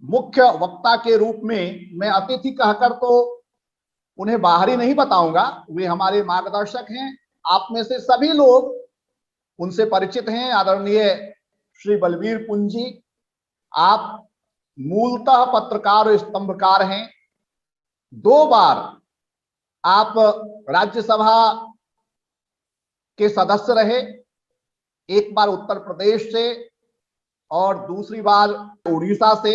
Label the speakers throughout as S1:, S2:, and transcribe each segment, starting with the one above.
S1: मुख्य वक्ता के रूप में मैं अतिथि कहकर तो उन्हें बाहर ही नहीं बताऊंगा, वे हमारे मार्गदर्शक हैं। आप में से सभी लोग उनसे परिचित हैं। आदरणीय श्री बलबीर पुंजी, आप मूलतः पत्रकार और स्तंभकार हैं। 2 बार आप राज्यसभा के सदस्य रहे, एक बार उत्तर प्रदेश से और दूसरी बार उड़ीसा से।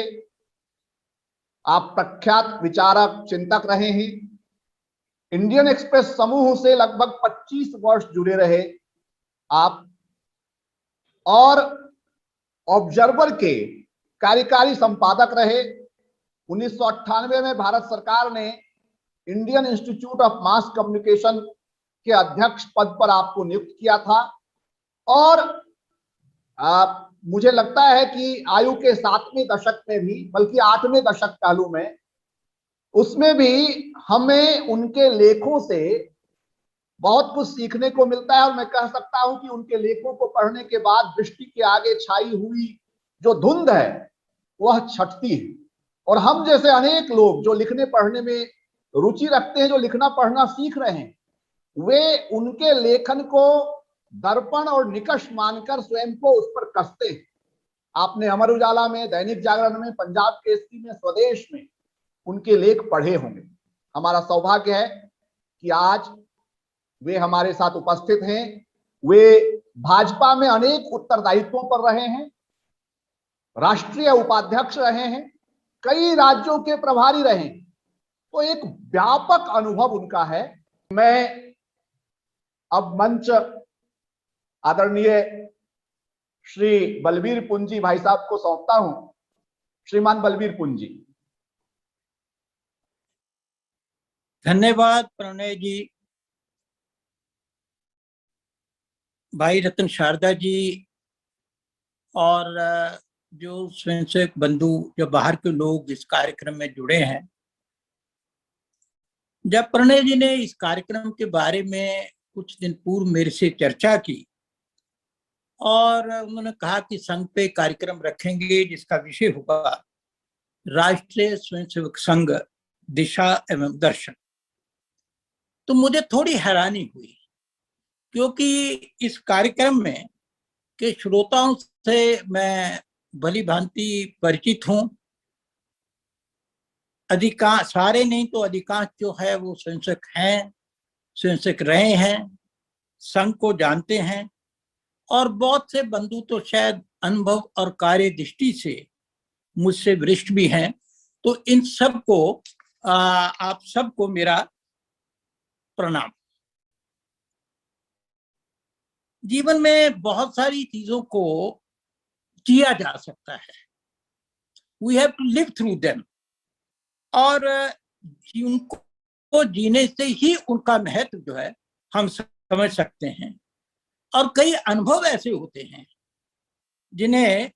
S1: आप प्रख्यात विचारक, चिंतक रहे हैं। इंडियन एक्सप्रेस समूह से लगभग 25 वर्ष जुड़े रहे आप, और ऑब्जर्वर के कार्यकारी संपादक रहे। 1998 में भारत सरकार ने Indian institute of mass communication के अध्यक्ष पद पर आपको नियुक्त किया था। और मुझे लगता है कि आयु के 7वें दशक में भी, बल्कि 8वें दशक कालू में, उसमें भी हमें उनके लेखों से बहुत कुछ सीखने को मिलता है। और मैं कह सकता हूं कि उनके लेखों को पढ़ने के बाद दृष्टि के आगे छाई हुई जो धुंध है वह छटती है। और हम जैसे अनेक लोग जो लिखने पढ़ने में रुचि रखते हैं, जो लिखना पढ़ना सीख रहे हैं, वे उनके लेखन को दर्पण और निकष मानकर स्वयं को उस पर कसते हैं। आपने अमर उजाला में, दैनिक जागरण में, पंजाब केसरी में, स्वदेश में उनके लेख पढ़े होंगे। हमारा सौभाग्य है कि आज वे हमारे साथ उपस्थित हैं। वे भाजपा में अनेक उत्तरदायित्वों पर रहे हैं, राष्ट्रीय उपाध्यक्ष रहे हैं, कई राज्यों के प्रभारी रहे हैं, तो एक व्यापक अनुभव उनका है। मैं अब मंच आदरणीय श्री बलबीर पुंजी भाई साहब को सौंपता हूं। श्रीमान बलबीर पुंजी।
S2: धन्यवाद प्रणय जी, भाई रतन शारदा जी, और जो स्वयंसेवक बंधु, जो बाहर के लोग इस कार्यक्रम में जुड़े हैं। जब प्रणय जी ने इस कार्यक्रम के बारे में कुछ दिन पूर्व मेरे से चर्चा की और उन्होंने कहा कि संघ पे कार्यक्रम रखेंगे जिसका विषय होगा राष्ट्रीय स्वयंसेवक संघ दिशा एवं दर्शन, तो मुझे थोड़ी हैरानी हुई, क्योंकि इस कार्यक्रम में के श्रोताओं से मैं भली भांति परिचित हूं। अधिकांश, सारे नहीं तो अधिकांश जो है वो स्वयंसेवक हैं, स्वयंसेवक रहे हैं, संघ को जानते हैं, और बहुत से बंधु तो शायद अनुभव और कार्य दृष्टि से मुझसे वरिष्ठ भी हैं। तो इन सब को आप सबको मेरा प्रणाम। जीवन में बहुत सारी चीजों को जिया जा सकता है, we have to live through them, और उनको जीने से ही उनका महत्व जो है हम समझ सकते हैं। और कई अनुभव ऐसे होते हैं जिन्हें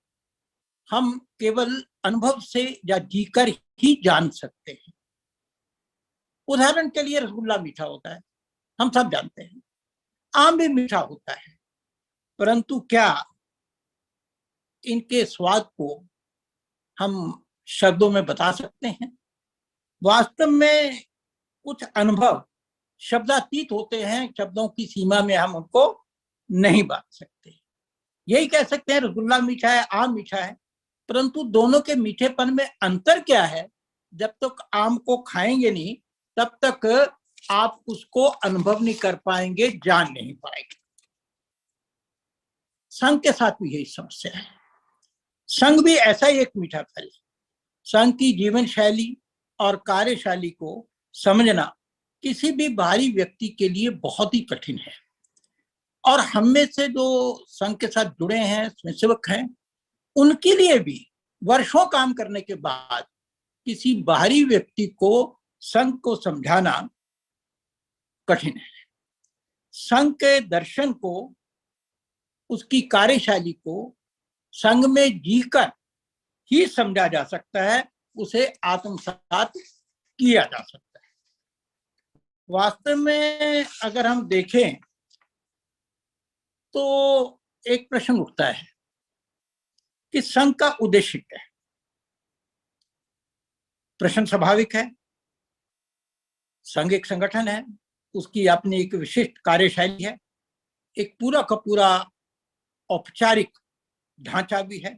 S2: हम केवल अनुभव से या जीकर ही जान सकते हैं। उदाहरण के लिए रसगुल्ला मीठा होता है, हम सब जानते हैं। आम भी मीठा होता है, परंतु क्या इनके स्वाद को हम शब्दों में बता सकते हैं? वास्तव में कुछ अनुभव शब्दातीत होते हैं, शब्दों की सीमा में हम उनको नहीं बांध सकते। यही कह सकते हैं रसगुल्ला मीठा है, आम मीठा है, परंतु दोनों के मीठेपन में अंतर क्या है, जब तक आम को खाएंगे नहीं तब तक आप उसको अनुभव नहीं कर पाएंगे, जान नहीं पाएंगे। संघ के साथ भी यही समस्या है। संघ भी ऐसा ही एक मीठा फल है। संघ की जीवन शैली और कार्यशैली को समझना किसी भी बाहरी व्यक्ति के लिए बहुत ही कठिन है, और हम में से जो संघ के साथ जुड़े हैं, स्वयंसेवक हैं, उनके लिए भी वर्षों काम करने के बाद किसी बाहरी व्यक्ति को संघ को समझाना कठिन है। संघ के दर्शन को, उसकी कार्यशैली को संघ में जीकर ही समझा जा सकता है, उसे आत्मसात किया जा सकता है। वास्तव में अगर हम देखें तो एक प्रश्न उठता है कि संघ का उद्देश्य क्या है। प्रश्न स्वाभाविक है। संघ एक संगठन है, उसकी अपनी एक विशिष्ट कार्यशैली है, एक पूरा का पूरा औपचारिक ढांचा भी है,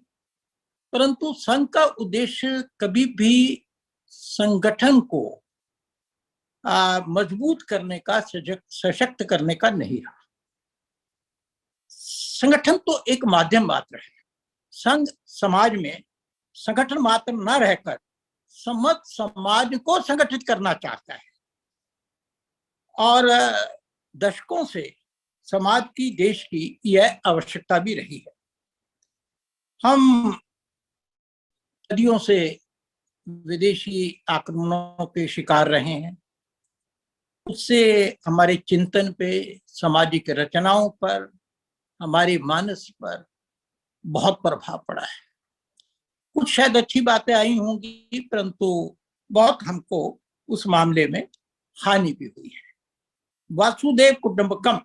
S2: परंतु संघ का उद्देश्य कभी भी संगठन को मजबूत करने का, सशक्त करने का नहीं रहा। संगठन तो एक माध्यम मात्र है। संघ समाज में संगठन मात्र न रहकर समस्त समाज को संगठित करना चाहता है और दशकों से समाज की, देश की यह आवश्यकता भी रही है। हम सदियों से विदेशी आक्रमणों के शिकार रहे हैं, उससे हमारे चिंतन पे, सामाजिक रचनाओं पर, हमारे मानस पर बहुत प्रभाव पड़ा है। कुछ शायद अच्छी बातें आई होंगी, परंतु बहुत हमको उस मामले में हानि भी हुई है। वासुदेव कुटुंबकम,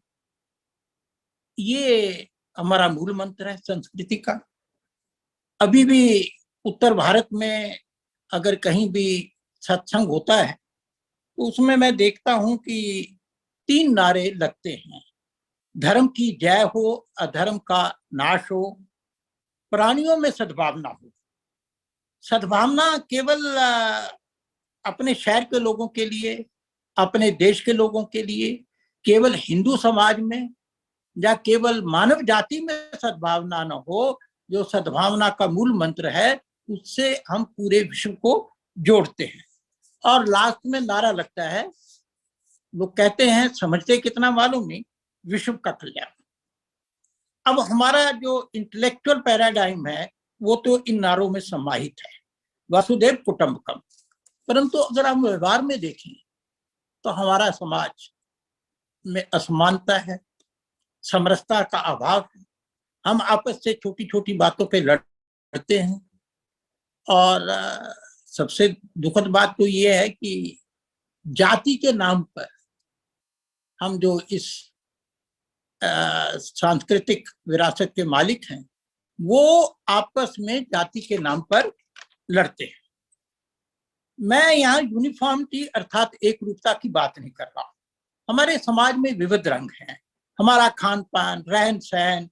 S2: ये हमारा मूल मंत्र है संस्कृति का। अभी भी उत्तर भारत में अगर कहीं भी सत्संग होता है तो उसमें मैं देखता हूं कि 3 नारे लगते हैं। धर्म की जय हो, अधर्म का नाश हो, प्राणियों में सद्भावना हो। सद्भावना केवल अपने शहर के लोगों के लिए, अपने देश के लोगों के लिए, केवल हिंदू समाज में या केवल मानव जाति में सद्भावना न हो। जो सद्भावना का मूल मंत्र है, उससे हम पूरे विश्व को जोड़ते हैं। और लास्ट में नारा लगता है, लोग कहते हैं, समझते कितना मालूम नहीं, विश्व का कल्याण। अब हमारा जो इंटेलेक्चुअल पैराडाइम है वो तो इन नारों में समाहित है, वसुधैव कुटुंबकम। परंतु अगर हम व्यवहार में देखें तो हमारा समाज में असमानता है, समरसता का अभाव है। हम आपस से छोटी छोटी बातों पे लड़ते हैं और सबसे दुखद बात तो ये है कि जाति के नाम पर हम जो इस सांस्कृतिक विरासत के मालिक हैं, वो आपस में जाति के नाम पर लड़ते हैं। मैं यहाँ यूनिफॉर्मिटी अर्थात एक रूपता की बात नहीं कर रहा हूँ। हमारे समाज में विविध रंग हैं, हमारा खान पान, रहन सहन,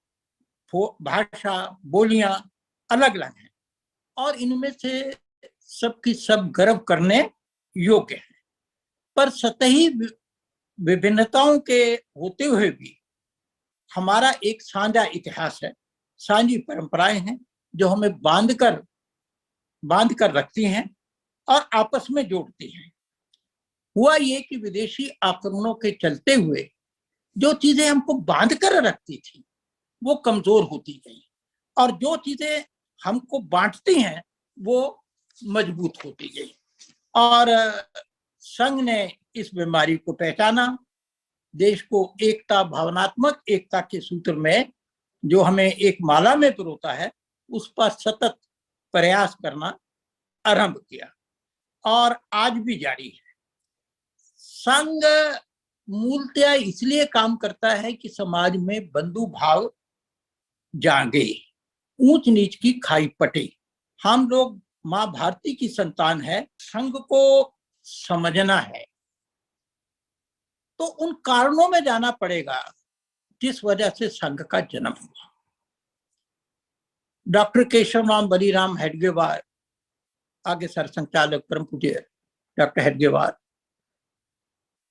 S2: भाषा, बोलियां अलग अलग हैं और इनमें से सबकी सब गर्व करने योग्य हैं। पर सतही विभिन्नताओं के होते हुए भी हमारा एक साझा इतिहास है, साझी परंपराएं हैं जो हमें बांध कर रखती हैं और आपस में जोड़ती हैं। हुआ ये कि विदेशी आक्रमणों के चलते हुए जो चीजें हमको बांध कर रखती थी वो कमजोर होती गई और जो चीजें हमको बांटती हैं वो मजबूत होती गई। और संघ ने इस बीमारी को पहचाना, देश को एकता, भावनात्मक एकता के सूत्र में जो हमें एक माला में पिरोता है, उस पर सतत प्रयास करना आरंभ किया और आज भी जारी है। संघ मूलतया इसलिए काम करता है कि समाज में बंधु भाव जागे, ऊंच नीच की खाई पटे। हम लोग मां भारती की संतान है, संघ को समझना है तो उन कारणों में जाना पड़ेगा जिस वजह से संघ का जन्म हुआ। डॉक्टर केशव राम बलीराम हेडगेवार, आगे सरसंघचालक परम पूज्य डॉक्टर हेडगेवार,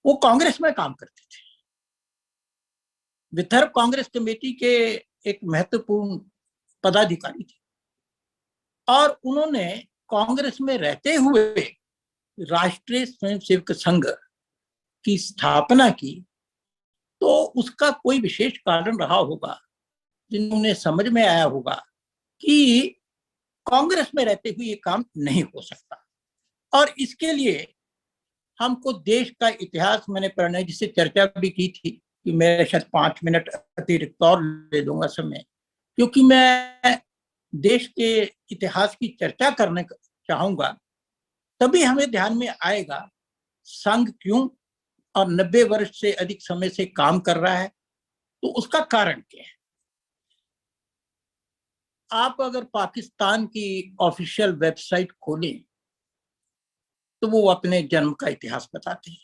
S2: वो कांग्रेस में काम करते थे, विदर्भ कांग्रेस कमेटी के एक महत्वपूर्ण पदाधिकारी थे और उन्होंने कांग्रेस में रहते हुए राष्ट्रीय स्वयंसेवक संघ की स्थापना की। तो उसका कोई विशेष कारण रहा होगा, जिन्होंने समझ में आया होगा कि कांग्रेस में रहते हुए ये काम नहीं हो सकता और इसके लिए हमको देश का इतिहास, मैंने प्रणय जी से चर्चा भी की थी कि मैं शायद 5 मिनट अतिरिक्त और ले लूंगा समय, क्योंकि मैं देश के इतिहास की चर्चा करने चाहूंगा, तभी हमें ध्यान में आएगा संघ क्यों और 90 वर्ष से अधिक समय से काम कर रहा है, तो उसका कारण क्या है। आप अगर पाकिस्तान की ऑफिशियल वेबसाइट खोलें तो वो अपने जन्म का इतिहास बताते हैं।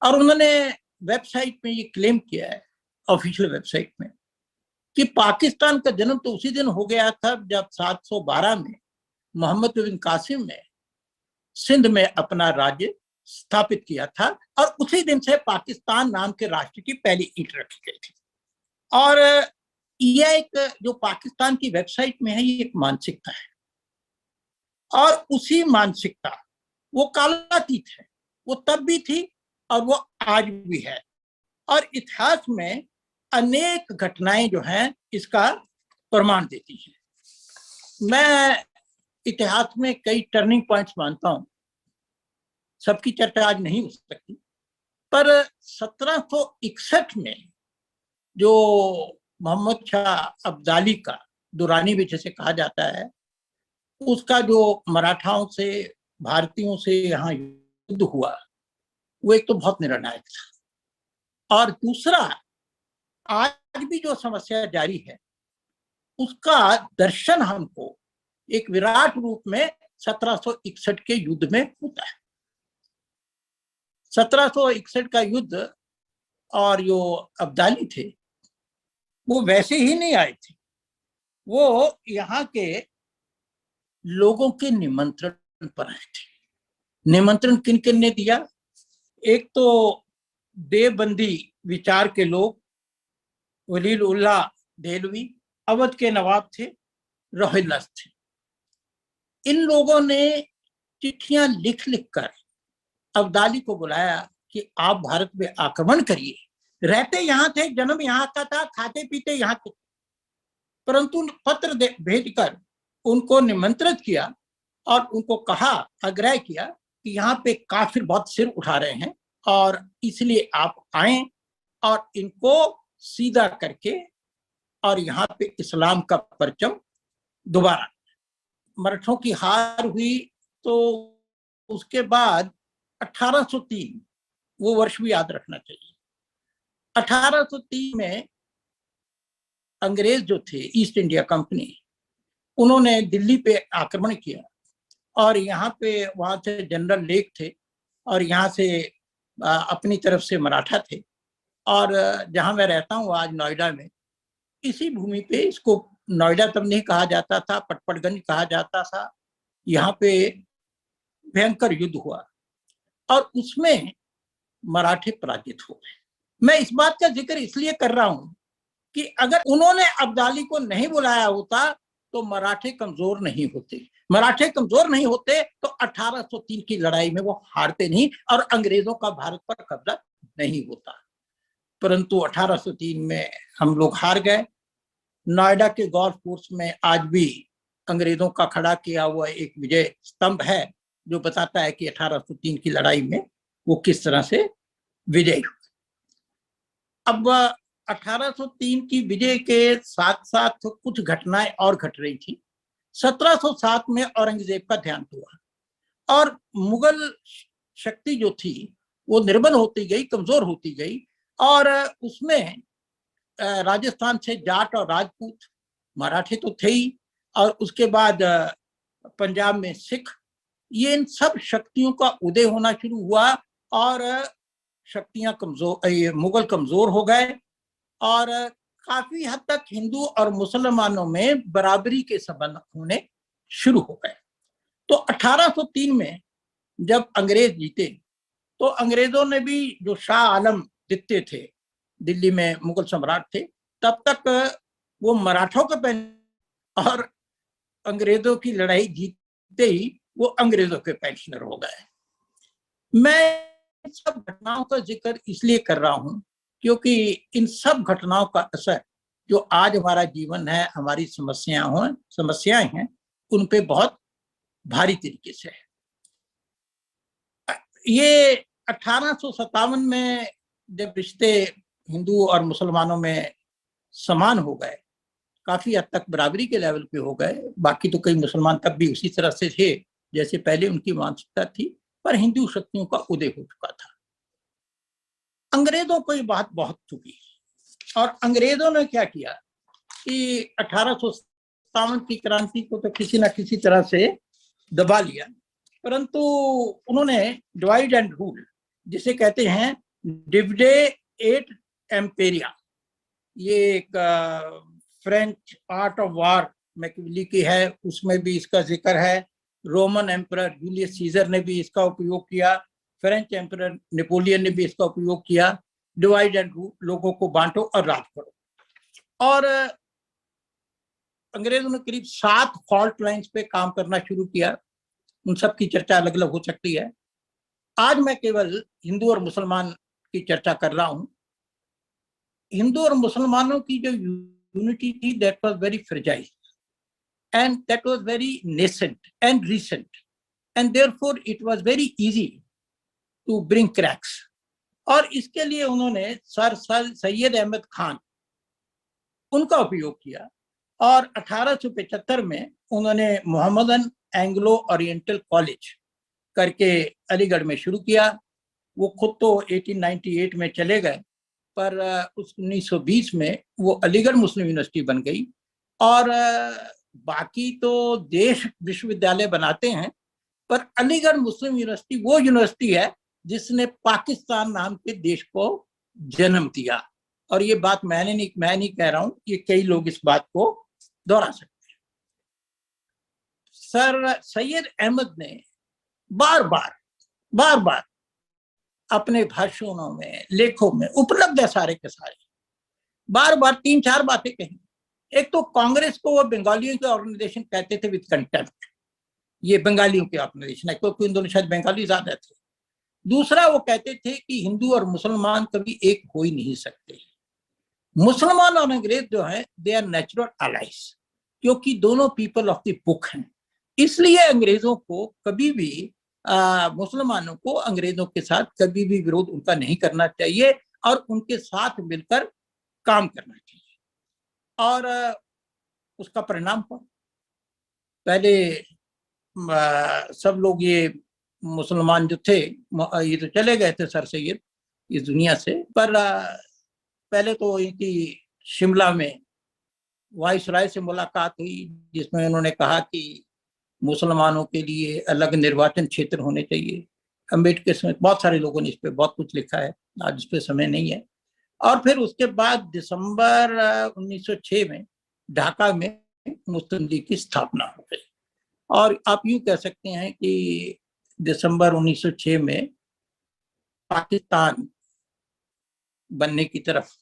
S2: और उन्होंने वेबसाइट में ये क्लेम किया है, ऑफिशियल वेबसाइट में, कि पाकिस्तान का जन्म तो उसी दिन हो गया था जब 712 में मोहम्मद बिन कासिम ने सिंध में अपना राज्य स्थापित किया था, और उसी दिन से पाकिस्तान नाम के राष्ट्र की पहली ईंट रखी गई थी। और यह एक जो पाकिस्तान की वेबसाइट में है, ये एक मानसिकता है, और उसी मानसिकता, वो कालातीत है, वो तब भी थी और वो आज भी है। और इतिहास में अनेक घटनाएं जो हैं इसका प्रमाण देती हैं। मैं इतिहास में कई टर्निंग पॉइंट्स मानता हूं, सबकी चर्चा आज नहीं हो सकती, पर 1761 में जो मोहम्मद शाह अब्दाली का, दुरानी भी जिसे कहा जाता है, उसका जो मराठाओं से, भारतीयों से यहाँ युद्ध हुआ, वो एक तो बहुत निर्णायक था, और दूसरा आज भी जो समस्या जारी है उसका दर्शन हमको एक विराट रूप में 1761 के युद्ध में होता है। 1761 का युद्ध और जो अब्दाली थे वो वैसे ही नहीं आए थे, वो यहाँ के लोगों के निमंत्रण पर आए थे। निमंत्रण किन किन ने दिया? एक तो देवबंदी विचार के लोग, वलील उल्लाह देहलवी, अवध के नवाब थे, रोहिल्लास थे। इन लोगों ने चिट्ठियां लिख लिख कर अब्दाली को बुलाया कि आप भारत में आक्रमण करिए। रहते यहाँ थे, जन्म यहाँ का था, खाते पीते यहाँ के, परंतु पत्र भेजकर उनको निमंत्रित किया और उनको कहा, आग्रह किया कि यहाँ पे काफिर बहुत सिर उठा रहे हैं और इसलिए आप आए और इनको सीधा करके और यहाँ पे इस्लाम का परचम दोबारा। मराठों की हार हुई तो उसके बाद 1803, वो वर्ष भी याद रखना चाहिए, 1803 में अंग्रेज जो थे, ईस्ट इंडिया कंपनी, उन्होंने दिल्ली पे आक्रमण किया और यहाँ पे, वहां से जनरल लेक थे और यहाँ से अपनी तरफ से मराठा थे। और जहां मैं रहता हूँ आज नोएडा में, इसी भूमि पे, इसको नोएडा तब नहीं कहा जाता था, पटपड़गंज कहा जाता था, यहाँ पे भयंकर युद्ध हुआ और उसमें मराठे पराजित हो गए। मैं इस बात का जिक्र इसलिए कर रहा हूं कि अगर उन्होंने अब्दाली को नहीं बुलाया होता तो मराठे कमजोर नहीं होते। मराठे कमजोर नहीं होते तो 1803 की लड़ाई में वो हारते नहीं और अंग्रेजों का भारत पर कब्जा नहीं होता। परंतु 1803 में हम लोग हार गए। नोएडा के गोल्फ कोर्स में आज भी अंग्रेजों का खड़ा किया हुआ एक विजय स्तंभ है जो बताता है कि 1803 की लड़ाई में वो किस तरह से विजय हुए। अब 1803 की विजय के साथ साथ कुछ घटनाएं और घट रही थी। 1707 में औरंगजेब का ध्यान हुआ और मुगल शक्ति जो थी वो निर्बल होती गई, कमजोर होती गई, और उसमें राजस्थान से जाट और राजपूत, मराठे तो थे ही, और उसके बाद पंजाब में सिख, ये इन सब शक्तियों का उदय होना शुरू हुआ और शक्तियां कमजोर, मुगल कमजोर हो गए और काफी हद तक हिंदू और मुसलमानों में बराबरी के संबंध होने शुरू हो गए। तो 1803 में जब अंग्रेज जीते तो अंग्रेजों ने भी, जो शाह आलम द्वितीय थे, दिल्ली में मुगल सम्राट थे, तब तक वो मराठों के पेंशनर, और अंग्रेजों की लड़ाई जीतते ही वो अंग्रेजों के पेंशनर हो गए। मैं इन सब घटनाओं का जिक्र इसलिए कर रहा हूं क्योंकि इन सब घटनाओं का असर जो आज हमारा जीवन है, हमारी समस्याएं हैं, उन पे बहुत भारी तरीके से है। ये 1857 में जब रिश्ते हिंदू और मुसलमानों में समान हो गए, काफी हद तक बराबरी के लेवल पे हो गए, बाकी तो कई मुसलमान तब भी उसी तरह से थे जैसे पहले उनकी मानसिकता थी, पर हिंदू शक्तियों का उदय हो चुका था। अंग्रेजों को ये बात बहुत चुकी और अंग्रेजों ने क्या किया कि 1857 की क्रांति को तो किसी ना किसी तरह से दबा लिया, परंतु उन्होंने डिवाइड एंड रूल, जिसे कहते हैं डिविडे एट एम्पेरिया, ये एक French art of war Machiavelli की है, उसमें भी इसका जिक्र है। रोमन एम्परर जूलियस सीजर ने भी इसका उपयोग किया, फ्रेंच एम्परर नेपोलियन ने भी इसका उपयोग किया। डिवाइड एंड रूल, लोगों को बांटो और राज करो। और अंग्रेजों ने करीब 7 फॉल्ट लाइंस पे काम करना शुरू किया। उन सब की चर्चा अलग अलग हो सकती है। आज मैं केवल हिंदू और मुसलमान की चर्चा कर रहा हूं। हिंदू और मुसलमानों की जो यूनिटी थी, that was very fragile and that was very nascent and recent, and therefore it was very easy to bring cracks. और इसके लिए उन्होंने सर सैयद अहमद खान, उनका उपयोग किया। और 1875 में उन्होंने मोहम्मदन एंग्लो ओरिएंटल कॉलेज करके अलीगढ़ में शुरू किया। वो खुद तो 1898 में चले गए, पर 1920 में वो अलीगढ़ मुस्लिम यूनिवर्सिटी बन गई। और बाकी तो देश विश्वविद्यालय बनाते हैं, पर अलीगढ़ मुस्लिम यूनिवर्सिटी वो यूनिवर्सिटी है जिसने पाकिस्तान नाम के देश को जन्म दिया। और ये बात मैं नहीं कह रहा हूं, ये कई लोग इस बात को दोहरा सकते हैं। सर सैयद अहमद ने बार बार अपने भाषणों में, लेखों में, उपलब्ध है सारे के सारे, बार 3-4 बातें कही। एक तो कांग्रेस को वो बंगालियों की ऑर्गेनाइजेशन कहते थे विद कंटेम्प्ट, ये बंगालियों की ऑर्गेनाइजेशन है, क्योंकि इन दोनों शायद बंगाली ज्यादा थे। दूसरा, वो कहते थे कि हिंदू और मुसलमान कभी एक हो ही नहीं सकते। मुसलमान और अंग्रेज जो है, दे आर नेचुरल अलाइज, क्योंकि दोनों पीपल ऑफ द बुक हैं। इसलिए अंग्रेजों को कभी भी मुसलमानों को अंग्रेजों के साथ कभी भी विरोध उनका नहीं करना चाहिए और उनके साथ मिलकर काम करना चाहिए। और उसका परिणाम हुआ। पहले सब लोग, ये मुसलमान जो थे, ये तो चले गए थे सर सैयद इस दुनिया से, पर पहले तो इनकी शिमला में वाइसराय से मुलाकात हुई, जिसमें उन्होंने कहा कि मुसलमानों के लिए अलग निर्वाचन क्षेत्र होने चाहिए। अम्बेडकर समेत बहुत सारे लोगों ने इस पर बहुत कुछ लिखा है, आज इस पर समय नहीं है। और फिर उसके बाद दिसंबर 1906 में ढाका में मुस्लिम लीग की स्थापना हो गई। और आप यूं कह सकते हैं कि दिसंबर 1906 में पाकिस्तान बनने की तरफ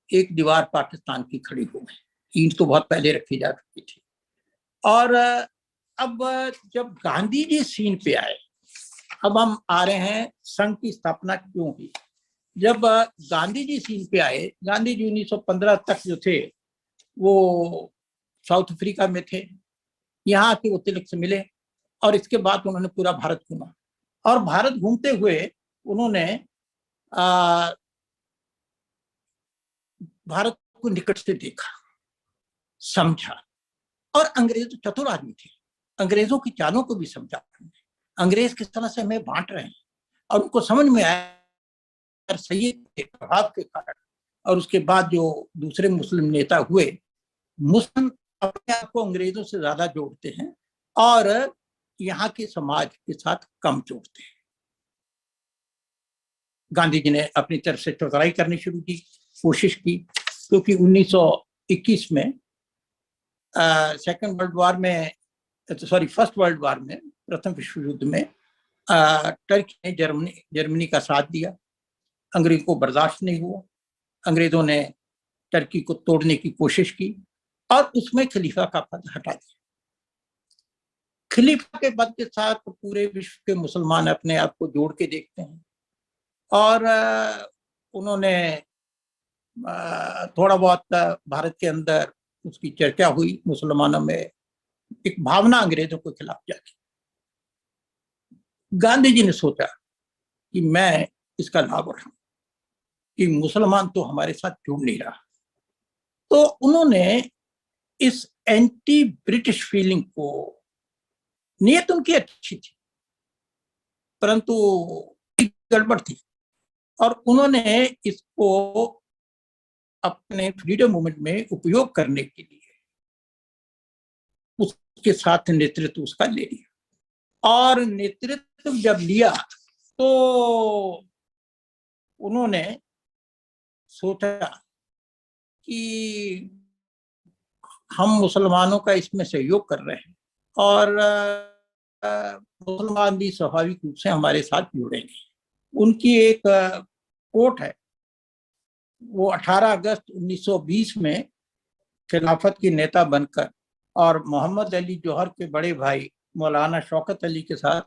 S2: एक दीवार पाकिस्तान की खड़ी हो गई। ईंट तो बहुत पहले रखी जा चुकी थी। और अब जब गांधी जी सीन पे आए, अब हम आ रहे हैं संघ की स्थापना क्यों हुई। जब गांधी जी सीन पे आए, गांधी जी 1915 तक जो थे वो साउथ अफ्रीका में थे। यहाँ आके वो तिलक से मिले और इसके बाद उन्होंने पूरा भारत घूमा। और भारत घूमते हुए उन्होंने भारत को निकट से देखा, समझा। और अंग्रेज तो चतुर आदमी थे, अंग्रेजों की चालों को भी समझा। अंग्रेज किस तरह से हमें बांट रहे हैं, और उनको समझ में आया सैयद के प्रभाव के कारण। और उसके बाद जो दूसरे मुस्लिम नेता हुए, मुस्लिम अपने आप को अंग्रेजों से ज्यादा जोड़ते हैं और यहाँ के समाज के साथ कम जोड़ते हैं। गांधी जी ने अपनी तरफ से चौधराई करनी शुरू की, कोशिश की, क्योंकि 1921 में सेकेंड वर्ल्ड वार में, सॉरी फर्स्ट वर्ल्ड वार में, प्रथम विश्व युद्ध में टर्की ने जर्मनी का साथ दिया। अंग्रेज को बर्दाश्त नहीं हुआ, अंग्रेजों ने टर्की को तोड़ने की कोशिश की और उसमें खलीफा का पद हटा दिया। खलीफा के पद के साथ पूरे विश्व के मुसलमान अपने आप को जोड़ के देखते हैं। और उन्होंने थोड़ा बहुत भारत के अंदर उसकी चर्चा हुई, मुसलमानों में एक भावना अंग्रेजों के खिलाफ जागी। गांधी जी ने सोचा कि मैं इसका लाभ उठाऊं, कि मुसलमान तो हमारे साथ जुड़ नहीं रहा। तो उन्होंने इस एंटी ब्रिटिश फीलिंग को, नियत उनकी अच्छी थी परंतु गड़बड़ थी, और उन्होंने इसको अपने फ्रीडम मूवमेंट में उपयोग करने के लिए उसके साथ नेतृत्व उसका ले लिया। और नेतृत्व जब लिया तो उन्होंने सोचा कि हम मुसलमानों का इसमें सहयोग कर रहे हैं और मुसलमान भी स्वाभाविक रूप से हमारे साथ जुड़ेंगे। उनकी एक कोट है, वो 18 अगस्त 1920 में खिलाफत की नेता बनकर और मोहम्मद अली जौहर के बड़े भाई मौलाना शौकत अली के साथ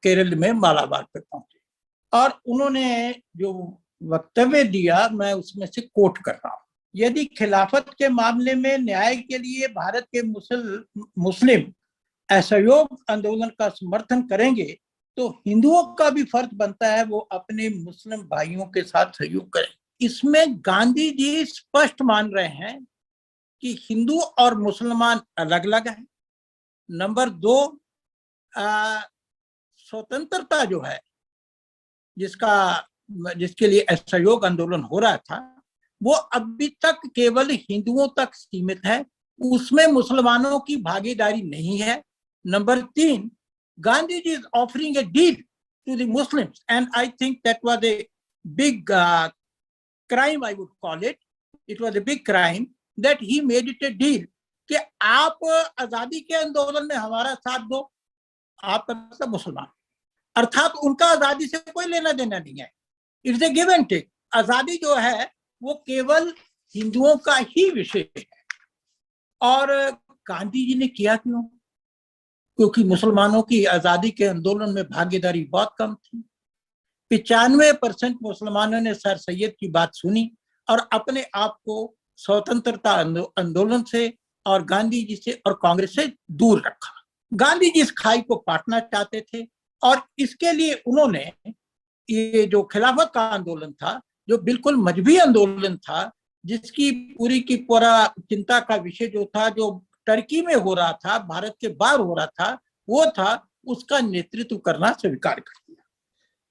S2: केरल में मालाबार पे पहुंचे और उन्होंने जो वक्तव्य दिया मैं उसमें से कोट कर रहा हूँ। यदि खिलाफत के मामले में न्याय के लिए भारत के मुस्लिम असहयोग आंदोलन का समर्थन करेंगे तो हिंदुओं का भी फर्ज बनता है वो अपने मुस्लिम भाइयों के साथ सहयोग करें। इसमें गांधी जी स्पष्ट मान रहे हैं कि हिंदू और मुसलमान अलग अलग हैं। नंबर 2, स्वतंत्रता जो है जिसके लिए असहयोग आंदोलन हो रहा था वो अभी तक केवल हिंदुओं तक सीमित है, उसमें मुसलमानों की भागीदारी नहीं है। Number 3, Gandhi ji is offering a deal to the Muslims and I think that was a big crime, I would call it, it was a big crime that he made it a deal कि आप आजादी के आंदोलन में हमारा साथ दो, आप मतलब मुसलमान, अर्थात उनका आजादी से कोई लेना देना नहीं है, it's a give and take. आजादी जो है वो केवल हिंदुओं का ही विषय है। और गांधी जी ने किया क्यों? क्योंकि मुसलमानों की आजादी के आंदोलन में भागीदारी बहुत कम थी। 95% मुसलमानों ने सर सैयद की बात सुनी और अपने आप को स्वतंत्रता आंदोलन से और गांधी जी से और कांग्रेस से दूर रखा। गांधी जी इस खाई को पाटना चाहते थे और इसके लिए उन्होंने ये जो खिलाफत का आंदोलन था, जो बिल्कुल मजहबी आंदोलन था, जिसकी पूरी की पूरा चिंता का विषय जो था, जो टर्की में हो रहा था, भारत के बाहर हो रहा था, वो था उसका नेतृत्व करना स्वीकार कर दिया।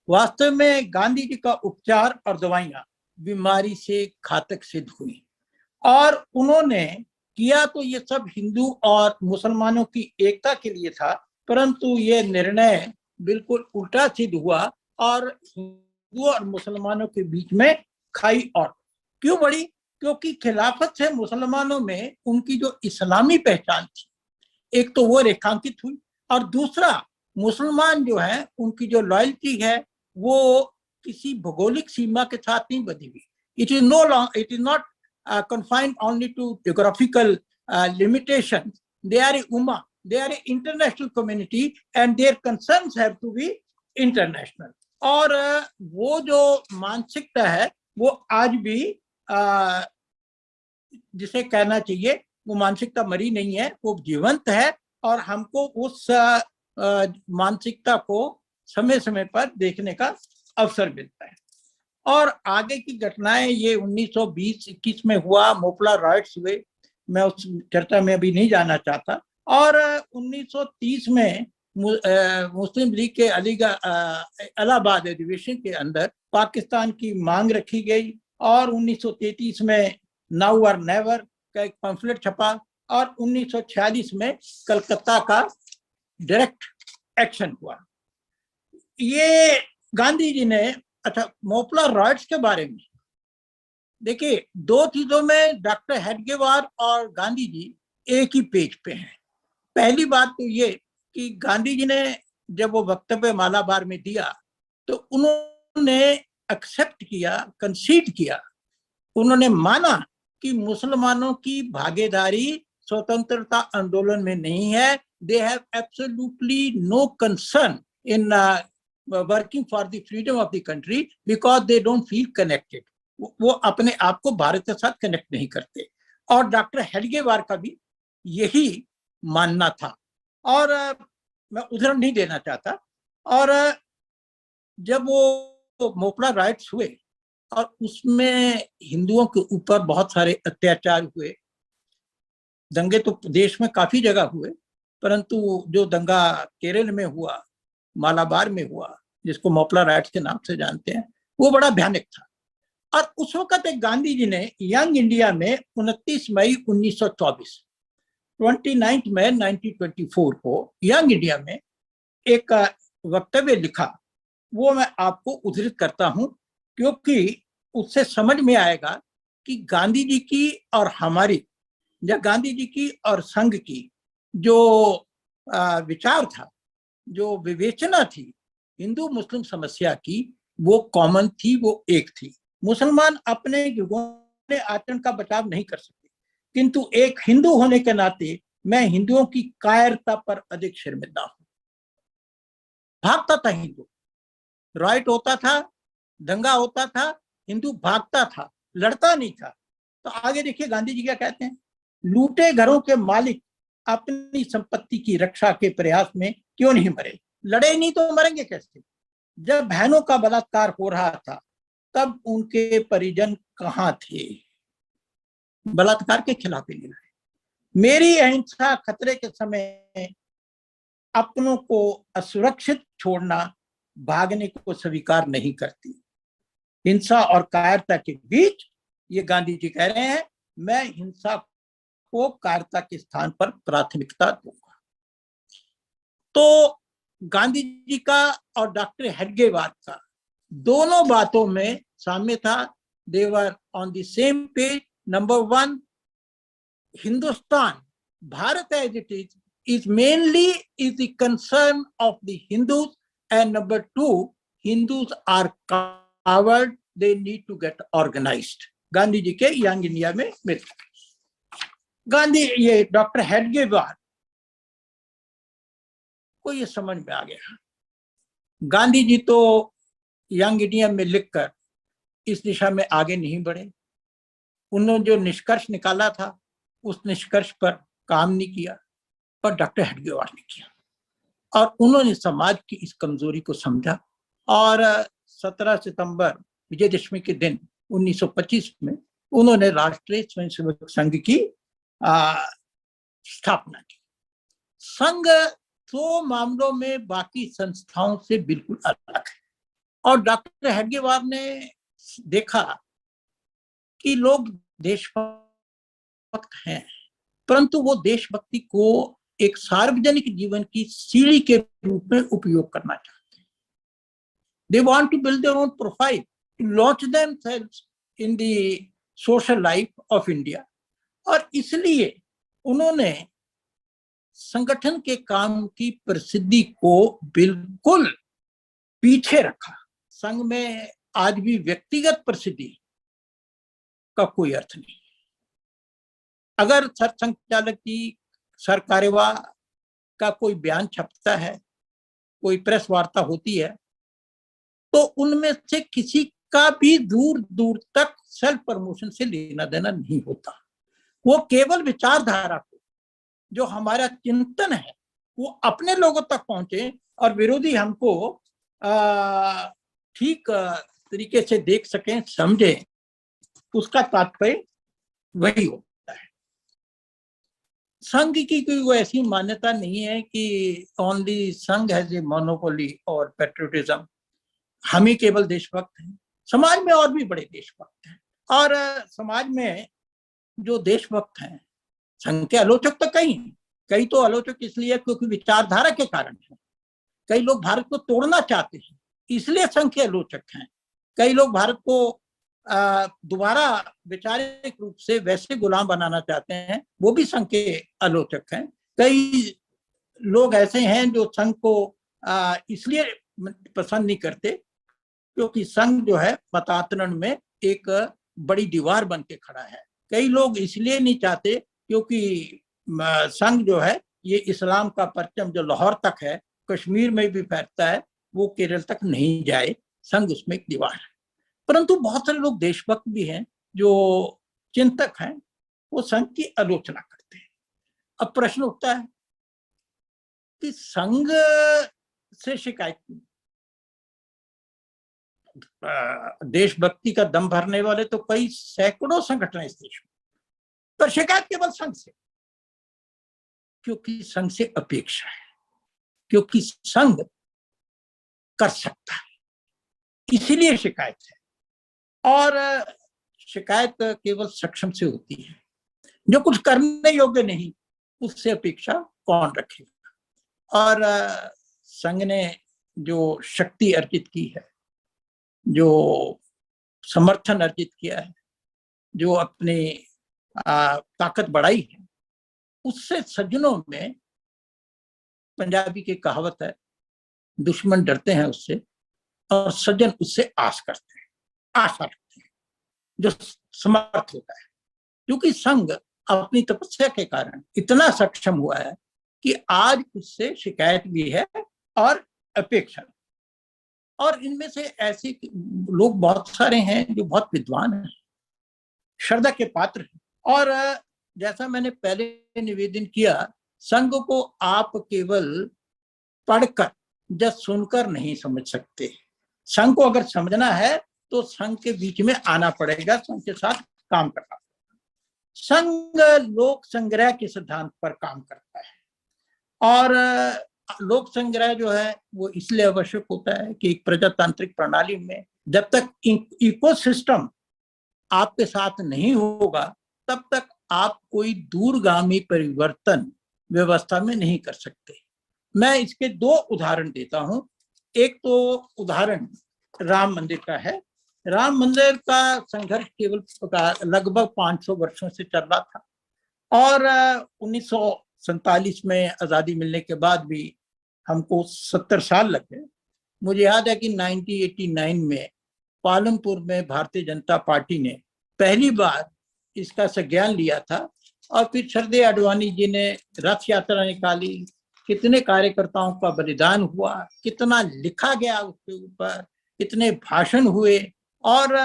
S2: वास्तव में गांधी जी का उपचार और दवाइयां बीमारी से घातक सिद्ध हुई और उन्होंने किया तो ये सब हिंदू और मुसलमानों की एकता के लिए था, परंतु ये निर्णय बिल्कुल उल्टा सिद्ध हुआ और हिंदू और मुसलमानों के बीच में खाई और क्यों बढ़ी? क्योंकि खिलाफत से मुसलमानों में उनकी जो इस्लामी पहचान थी, एक तो वो रेखांकित हुई और दूसरा मुसलमान जो है उनकी जो लॉयल्टी है वो किसी भौगोलिक सीमा के साथ नहीं बंधी हुई। It is not confined only to geographical limitations. They are a ummah, they are an international community and their concerns have to be international. और वो जो मानसिकता है वो आज भी जिसे कहना चाहिए वो मानसिकता मरी नहीं है, वो जीवंत है और हमको उस मानसिकता को समय समय पर देखने का अवसर मिलता है। और आगे की घटनाएं ये 1920-21 में हुआ, मोपला राइट्स हुए, मैं उस चर्चा में अभी नहीं जाना चाहता। और 1930 में मुस्लिम लीग के इलाहाबाद अधिवेशन के अंदर पाकिस्तान की मांग रखी गई और 1933 में नाउ और नेवर का एक पम्फलेट छपा और 1946 में कलकत्ता का डायरेक्ट एक्शन हुआ। ये गांधी जी ने, अच्छा मोपला राइट्स के बारे में देखिए, दो चीजों में डॉक्टर हेडगेवार और गांधी जी एक ही पेज पे हैं। पहली बात तो ये कि गांधी जी ने जब वो वक्तव्य मालाबार में दिया तो उन्होंने एक्सेप्ट किया, कंसीड किया, उन्होंने माना कि मुसलमानों की भागीदारी स्वतंत्रता आंदोलन में नहीं है। They have absolutely no concern in working for the freedom of the country because they don't feel connected. वो अपने आप को भारत के साथ कनेक्ट नहीं करते और डॉक्टर हेडगेवार का भी यही मानना था और मैं उदाहरण नहीं देना चाहता। और जब वो मोपला राइट्स हुए और उसमें हिंदुओं के ऊपर बहुत सारे अत्याचार हुए, दंगे तो देश में काफी जगह हुए, परंतु जो दंगा केरल में हुआ, मालाबार में हुआ, जिसको मोपला राइट्स के नाम से जानते हैं, वो बड़ा भयानक था। और उस वक्त एक गांधी जी ने यंग इंडिया में 29 मई 1924, 29 मई 1924 को यंग इंडिया में एक वक्तव्य लिखा, वो मैं आपको उद्धृत करता हूं, क्योंकि उससे समझ में आएगा कि गांधी जी की और हमारी, या गांधी जी की और संघ की जो विचार था, जो विवेचना थी हिंदू मुस्लिम समस्या की, वो कॉमन थी, वो एक थी। मुसलमान अपने युगों आचरण का बचाव नहीं कर सकते, किंतु एक हिंदू होने के नाते मैं हिंदुओं की कायरता पर अधिक शर्मिंदा हूं। भागता था हिंदू, राइट होता था, दंगा होता था, हिंदू भागता था, लड़ता नहीं था। तो आगे देखिए गांधी जी क्या कहते हैं, लूटे घरों के मालिक अपनी संपत्ति की रक्षा के प्रयास में क्यों नहीं मरे? लड़े नहीं तो मरेंगे कैसे? जब बहनों का बलात्कार हो रहा था तब उनके परिजन कहां थे? बलात्कार के खिलाफ ही लड़े। मेरी अहिंसा खतरे के समय अपनों को असुरक्षित छोड़ना, भागने को स्वीकार नहीं करती। हिंसा और कायरता के बीच ये गांधी जी कह रहे हैं, मैं हिंसा को कायरता के स्थान पर प्राथमिकता दूंगा। तो गांधी जी का और डॉक्टर हेडगेवार का दोनों बातों में साम्य था। They were on the same page. Number one, Hindustan, Bharat as it is mainly is the concern of the Hindus, and number two, Hindus are coward, they need to get organized. Gandhi ji के यंग इंडिया में मित्र गांधी, ये doctor Hedgewar को ये समझ में आ गया। गांधी जी तो young India में लिखकर इस दिशा में आगे नहीं बढ़े। उन्होंने जो निष्कर्ष निकाला था उस निष्कर्ष पर काम नहीं किया, पर डॉक्टर हेडगेवार ने किया, और उन्होंने समाज की इस कमजोरी को समझा और 17 सितंबर विजयदशमी के दिन 1925 में उन्होंने राष्ट्रीय स्वयंसेवक संघ की स्थापना की। संघ तो मामलों में बाकी संस्थाओं से बिल्कुल अलग है, और डॉक्टर हेडगेवार ने देखा कि लोग देशभक्त हैं, परंतु वो देशभक्ति को एक सार्वजनिक जीवन की सीढ़ी के रूप में उपयोग करना चाहते हैं। They want to build their own profile, to launch themselves in the social life of India. और इसलिए उन्होंने संगठन के काम की प्रसिद्धि को बिल्कुल पीछे रखा। संघ में आज भी व्यक्तिगत प्रसिद्धि का कोई अर्थ नहीं। अगर सर संचालक जी, सर कार्यवाह का कोई बयान छपता है, कोई प्रेस वार्ता होती है, तो उनमें से किसी का भी दूर दूर तक सेल्फ प्रमोशन से लेना देना नहीं होता। वो केवल विचारधारा को, जो हमारा चिंतन है, वो अपने लोगों तक पहुंचे और विरोधी हमको ठीक तरीके से देख सकें, समझें, उसका तात्पर्य वही होता है। संघ की कोई ऐसी मान्यता नहीं है कि ओनली संघ हैज ए मोनोपोली और पेट्रियोटिज्म, हम ही केवल देशभक्त हैं। समाज में और भी बड़े देशभक्त हैं, और समाज में जो देशभक्त हैं, संघ के आलोचक तो कई तो आलोचक इसलिए क्योंकि विचारधारा के कारण है। कई लोग भारत को तोड़ना चाहते हैं, इसलिए संघ के आलोचक हैं। कई लोग भारत को दोबारा वैचारिक रूप से वैसे गुलाम बनाना चाहते हैं, वो भी संघ के आलोचक हैं। कई लोग ऐसे हैं जो संघ को इसलिए पसंद नहीं करते क्योंकि संघ जो है मतांतरण में एक बड़ी दीवार बन के खड़ा है। कई लोग इसलिए नहीं चाहते क्योंकि संघ जो है ये इस्लाम का परचम जो लाहौर तक है, कश्मीर में भी फैलता है, वो केरल तक नहीं जाए, संघ उसमें एक दीवार है। परंतु बहुत सारे लोग देशभक्त भी हैं जो चिंतक हैं, वो संघ की आलोचना करते हैं। अब प्रश्न उठता है कि संघ से शिकायत, देशभक्ति का दम भरने वाले तो कई सैकड़ों संगठन इस देश में, पर शिकायत केवल संघ से, क्योंकि संघ से अपेक्षा है, क्योंकि संघ कर सकता है, इसीलिए शिकायत है। और शिकायत केवल सक्षम से होती है, जो कुछ करने योग्य नहीं उससे अपेक्षा कौन रखेगा। और संघ ने जो शक्ति अर्जित की है, जो समर्थन अर्जित किया है, जो अपनी ताकत बढ़ाई है, उससे सज्जनों में, पंजाबी की कहावत है, दुश्मन डरते हैं उससे और सज्जन उससे आस करते हैं, आशा रखते हैं, जो समर्थ होता है। क्योंकि संघ अपनी तपस्या के कारण इतना सक्षम हुआ है कि आज उससे शिकायत भी है और अपेक्षा। और इनमें से ऐसे लोग बहुत सारे हैं जो बहुत विद्वान हैं, श्रद्धा के पात्र हैं। और जैसा मैंने पहले निवेदन किया, संघ को आप केवल पढ़कर या सुनकर नहीं समझ सकते। संघ को अगर समझना है तो संघ के बीच में आना पड़ेगा, संघ के साथ काम करना पड़ेगा। संघ लोक संग्रह के सिद्धांत पर काम करता है और लोक संग्रह जो है वो इसलिए आवश्यक होता है कि एक प्रजातांत्रिक प्रणाली में जब तक इकोसिस्टम आपके साथ नहीं होगा तब तक आप कोई दूरगामी परिवर्तन व्यवस्था में नहीं कर सकते। मैं इसके दो उदाहरण देता हूं। एक तो उदाहरण राम मंदिर का है। राम मंदिर का संघर्ष केवल लगभग 500 वर्षों से चल रहा था और 1947 में आजादी मिलने के बाद भी हमको 70 साल लगे। मुझे याद है कि 1989 में पालनपुर में भारतीय जनता पार्टी ने पहली बार इसका संज्ञान लिया था और फिर श्रद्धेय आडवाणी जी ने रथ यात्रा निकाली, कितने कार्यकर्ताओं का बलिदान हुआ, कितना लिखा गया उसके ऊपर, कितने भाषण हुए और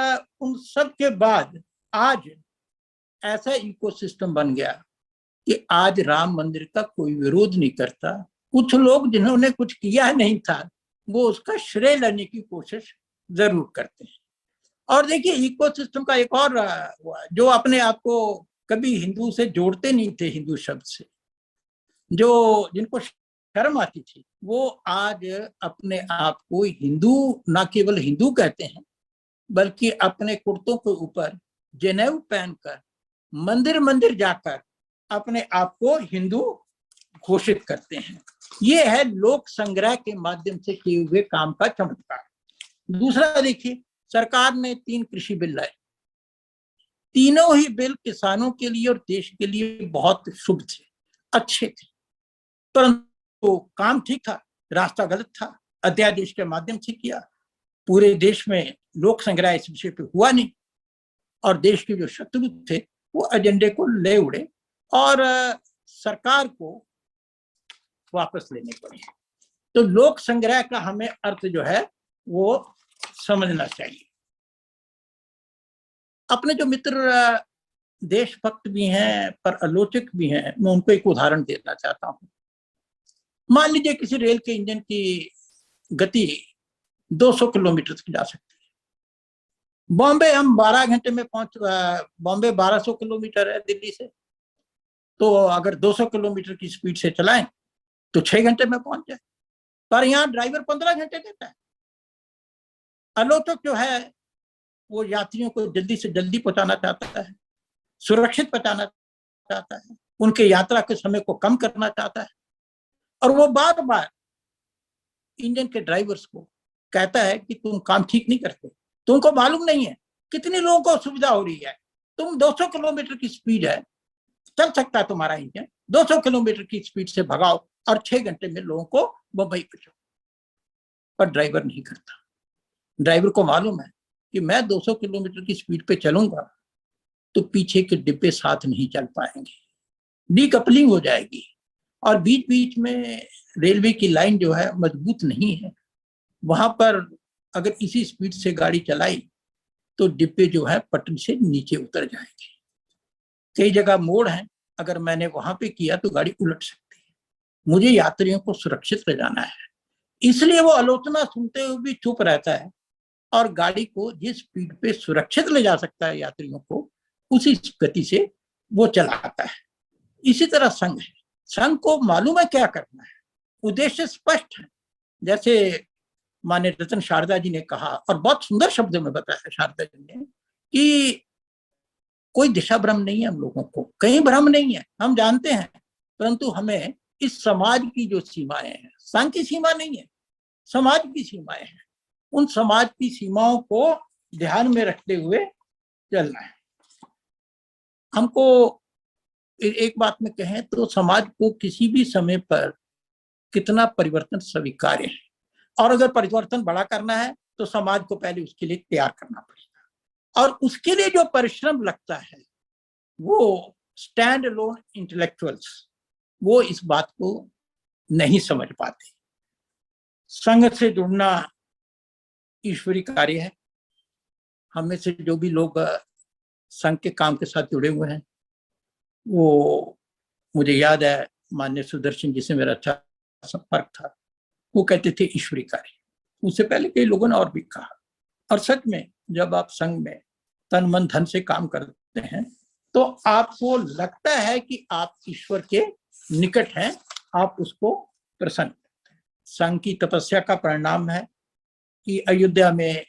S2: उन सब के बाद आज ऐसा इकोसिस्टम बन गया कि आज राम मंदिर का कोई विरोध नहीं करता। कुछ लोग जिन्होंने कुछ किया नहीं था वो उसका श्रेय लेने की कोशिश जरूर करते हैं। और देखिए इकोसिस्टम का एक और जो अपने आप को कभी हिंदू से जोड़ते नहीं थे, हिंदू शब्द से, जो जिनको शर्म आती थी, वो आज अपने आप को हिंदू ना केवल हिंदू कहते हैं बल्कि अपने कुर्तों के ऊपर जनेऊ पहनकर मंदिर मंदिर जाकर अपने आप को हिंदू घोषित करते हैं। ये है लोक संग्रह के माध्यम से किए हुए काम का चमत्कार। दूसरा देखिए, सरकार ने 3 कृषि बिल लाए। तीनों ही बिल किसानों के लिए और देश के लिए बहुत शुभ थे, अच्छे थे, परंतु काम ठीक था, रास्ता गलत था। अध्यादेश के माध्यम से किया, पूरे देश में लोक संग्रह इस विषय पे हुआ नहीं और देश के जो शत्रु थे वो एजेंडे को ले उड़े और सरकार को वापस लेने पड़े। तो लोक संग्रह का हमें अर्थ जो है वो समझना चाहिए। अपने जो मित्र देशभक्त भी हैं पर आलोचक भी हैं, मैं उनको एक उदाहरण देना चाहता हूं। मान लीजिए किसी रेल के इंजन की गति 200 किलोमीटर तक जा सकती है। बॉम्बे हम 12 घंटे में बॉम्बे 1200 किलोमीटर है दिल्ली से, तो अगर 200 किलोमीटर की स्पीड से चलाएं तो 6 घंटे में पहुंच जाए, पर यहाँ ड्राइवर 15 घंटे देता है। आलोचक जो है वो यात्रियों को जल्दी से जल्दी पहुंचाना चाहता है, सुरक्षित पहुंचाना चाहता है, उनके यात्रा के समय को कम करना चाहता है और वो बार बार इंजन के ड्राइवर्स को कहता है कि तुम काम ठीक नहीं करते, तुमको मालूम नहीं है कितने लोगों को सुविधा हो रही है। तुम 200 किलोमीटर की स्पीड है, चल सकता है तुम्हारा इंजन, 200 किलोमीटर की स्पीड से भगाओ और 6 घंटे में लोगों को मुंबई पहुंचाओ। पर ड्राइवर नहीं करता। ड्राइवर को मालूम है कि मैं 200 किलोमीटर की स्पीड पे चलूंगा तो पीछे के डिब्बे साथ नहीं चल पाएंगे, डीकपलिंग हो जाएगी और बीच बीच में रेलवे की लाइन जो है मजबूत नहीं है, वहां पर अगर इसी स्पीड से गाड़ी चलाई तो डिब्बे जो है पटरी से नीचे उतर जाएंगे। कई जगह मोड़ है, अगर मैंने वहां पे किया तो गाड़ी उलट सकती है। मुझे यात्रियों को सुरक्षित ले जाना है, इसलिए वो आलोचना सुनते हुए भी चुप रहता है और गाड़ी को जिस स्पीड पे सुरक्षित ले जा सकता है यात्रियों को, उसी गति से वो चलाता है। इसी तरह संघ है, संघ को मालूम है क्या करना है, उद्देश्य स्पष्ट है। जैसे माननीय रतन शारदा जी ने कहा और बहुत सुंदर शब्दों में बताया शारदा जी ने कि कोई दिशा भ्रम नहीं है हम लोगों को, कहीं भ्रम नहीं है, हम जानते हैं, परंतु हमें इस समाज की जो सीमाएं हैं, संघ की सीमा नहीं है, समाज की सीमाएं हैं, उन समाज की सीमाओं को ध्यान में रखते हुए चलना है। हमको एक बात में कहें तो समाज को किसी भी समय पर कितना परिवर्तन स्वीकार्य है, और अगर परिवर्तन बड़ा करना है तो समाज को पहले उसके लिए तैयार करना पड़ेगा, और उसके लिए जो परिश्रम लगता है वो स्टैंड अलोन इंटेलेक्चुअल्स वो इस बात को नहीं समझ पाते। संघ से जुड़ना ईश्वरीय कार्य है। हम में से जो भी लोग संघ के काम के साथ जुड़े हुए हैं, वो मुझे याद है माननीय सुदर्शन जी से मेरा अच्छा संपर्क था, वो कहते थे ईश्वरीय कार्य। उससे पहले कई लोगों ने और भी कहा, और सच में जब आप संघ में तन मन धन से काम करते हैं तो आपको लगता है कि आप ईश्वर के निकट हैं, आप उसको प्रसन्न करते हैं। संघ की तपस्या का परिणाम है कि अयोध्या में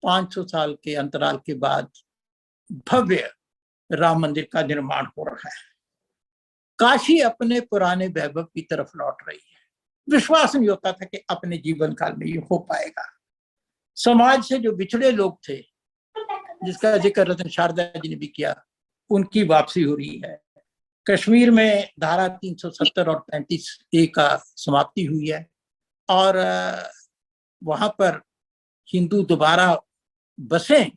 S2: 500 साल के अंतराल के बाद भव्य राम मंदिर का निर्माण हो रहा है। काशी अपने पुराने वैभव की तरफ लौट रही है। विश्वास नहीं होता था कि अपने जीवन काल में ये हो पाएगा। समाज से जो बिछड़े लोग थे, जिसका जिक्र रत्न शारदा जी ने भी किया, उनकी वापसी हो रही है। कश्मीर में धारा 370 और 35A का समाप्ति हुई है, और वहां पर हिंदू दोबारा बसें,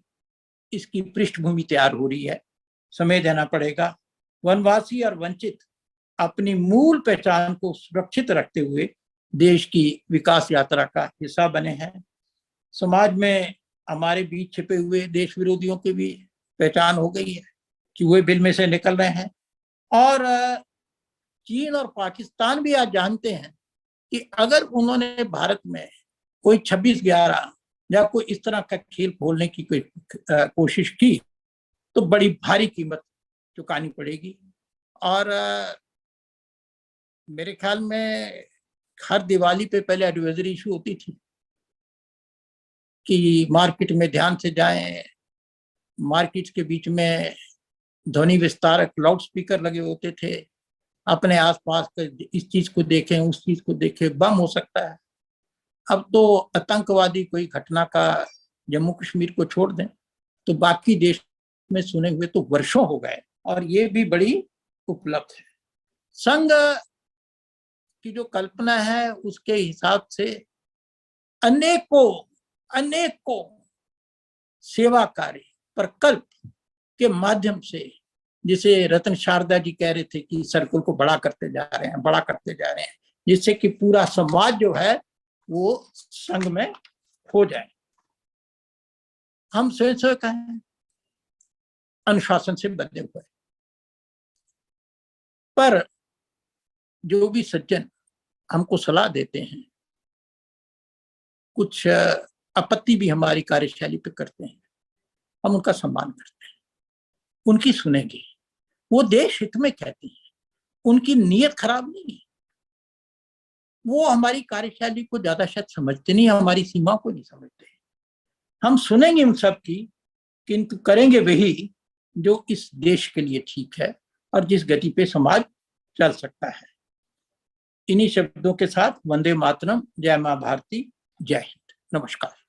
S2: इसकी पृष्ठभूमि तैयार हो रही है। समय देना पड़ेगा। वनवासी और वंचित अपनी मूल पहचान को सुरक्षित रखते हुए देश की विकास यात्रा का हिस्सा बने हैं। समाज में हमारे बीच छिपे हुए देश विरोधियों की भी पहचान हो गई है, चूहे बिल में से निकल रहे हैं। और चीन और पाकिस्तान भी आज जानते हैं कि अगर उन्होंने भारत में कोई 26/11 या कोई इस तरह का खेल खोलने की कोई कोशिश की तो बड़ी भारी कीमत चुकानी पड़ेगी। और मेरे ख्याल में हर दिवाली पे पहले एडवाइजरी इशू होती थी कि मार्केट में ध्यान से जाएं, मार्केट के बीच में ध्वनि विस्तारक लाउड स्पीकर लगे होते थे, अपने आसपास के इस चीज को देखें, उस चीज को देखें, बम हो सकता है। अब तो आतंकवादी कोई घटना का जम्मू कश्मीर को छोड़ दें तो बाकी देश में सुने हुए तो वर्षों हो गए, और ये भी बड़ी उपलब्ध है। संघ की जो कल्पना है उसके हिसाब से अनेकों सेवा कार्य प्रकल्प के माध्यम से, जिसे रत्न शारदा जी कह रहे थे कि सर्कल को बड़ा करते जा रहे हैं, जिससे कि पूरा समाज जो है वो संघ में हो जाए। हम स्वयं सेवक हैं, अनुशासन से बंधे हुए, पर जो भी सज्जन हमको सलाह देते हैं, कुछ आपत्ति भी हमारी कार्यशैली पे करते हैं, हम उनका सम्मान करते हैं, उनकी सुनेंगे। वो देश हित में कहते हैं, उनकी नीयत खराब नहीं है। वो हमारी कार्यशैली को ज्यादा शायद समझते नहीं, हमारी सीमा को नहीं समझते। हम सुनेंगे उन सब की, किंतु करेंगे वही जो इस देश के लिए ठीक है और जिस गति पे समाज चल सकता है। इन्हीं शब्दों के साथ वंदे मातरम, जय मां भारती, जय हिंद, नमस्कार।